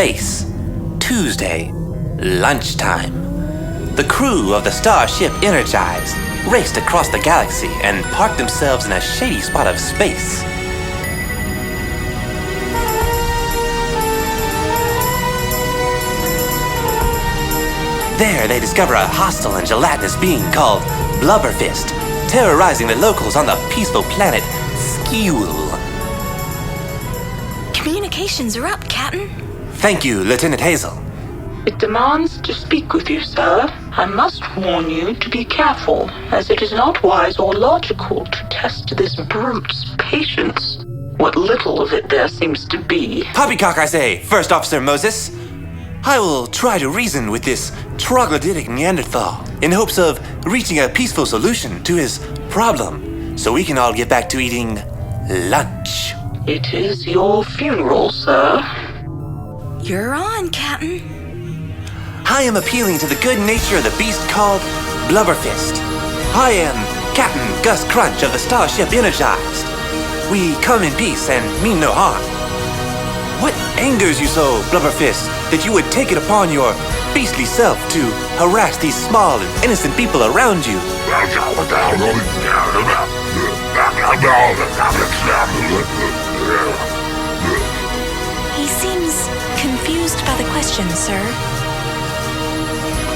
space. Tuesday, lunchtime. The crew of the starship Energized raced across the galaxy and parked themselves in a shady spot of space. There they discover a hostile and gelatinous being called Blubberfist, terrorizing the locals on the peaceful planet Skewel. Communications are up, Captain. Thank you, Lieutenant Hazel. It demands to speak with you, sir. I must warn you to be careful, as it is not wise or logical to test this brute's patience. What little of it there seems to be. Poppycock, I say, First Officer Moses. I will try to reason with this troglodytic Neanderthal in hopes of reaching a peaceful solution to his problem, so we can all get back to eating lunch. It is your funeral, sir. You're on, Captain. I am appealing to the good nature of the beast called Blubberfist. I am Captain Gus Crunch of the Starship Energized. We come in peace and mean no harm. What angers you so, Blubberfist, that you would take it upon your beastly self to harass these small and innocent people around you? He seems confused by the question, sir.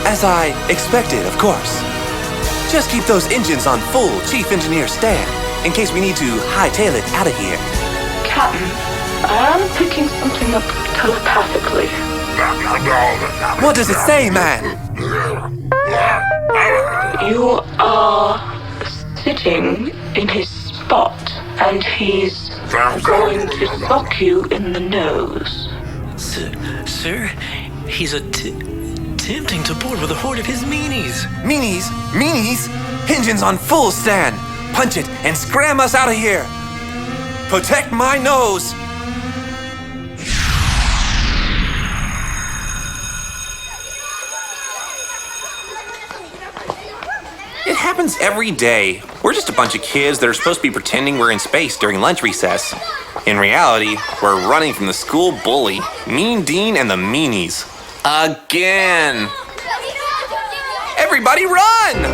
As I expected, of course. Just keep those engines on full Chief Engineer stand, in case we need to hightail it out of here. Captain, I am picking something up telepathically. What does it say, man? You are sitting in his spot, and he's going to sock you in the nose. Sir, he's attempting to board with a horde of his meanies. Meanies? Meanies? Engines on full stand! Punch it and scram us out of here! Protect my nose! It happens every day. We're just a bunch of kids that are supposed to be pretending we're in space during lunch recess. In reality, we're running from the school bully, Mean Dean and the Meanies. Again! Everybody run!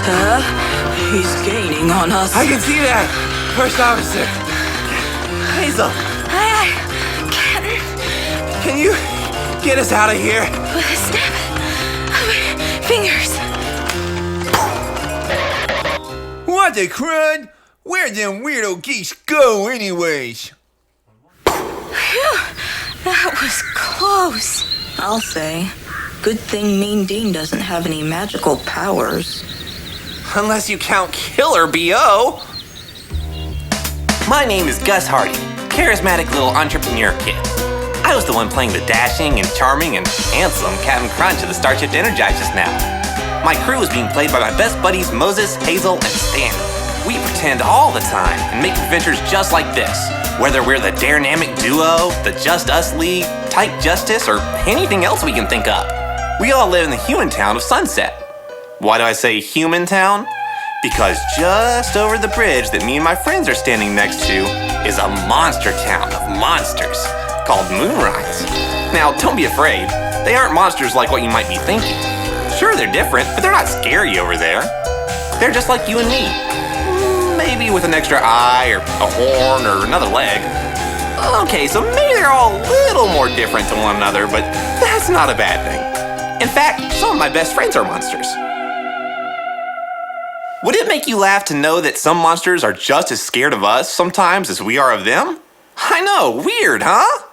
Sir, he's gaining on us. I can see that! First Officer! Hazel! Aye, Captain. Can you get us out of here? With a snap of your fingers. What the crud? Where'd them weirdo geese go anyways? Phew, that was close. I'll say. Good thing Mean Dean doesn't have any magical powers. Unless you count Killer B.O. My name is Gus Hardy, charismatic little entrepreneur kid. I was the one playing the dashing and charming and handsome Captain Crunch of the Starship Energized just now. My crew was being played by my best buddies Moses, Hazel, and Stan. We pretend all the time and make adventures just like this, whether we're the Darenamic Duo, the Just Us League, Tyke Justice, or anything else we can think of. We all live in the human town of Sunset. Why do I say human town? Because just over the bridge that me and my friends are standing next to is a monster town of monsters called Moonrise. Now, don't be afraid. They aren't monsters like what you might be thinking. Sure, they're different, but they're not scary over there. They're just like you and me. Maybe with an extra eye, or a horn, or another leg. Okay, so maybe they're all a little more different to one another, but that's not a bad thing. In fact, some of my best friends are monsters. Would it make you laugh to know that some monsters are just as scared of us sometimes as we are of them? I know, weird, huh?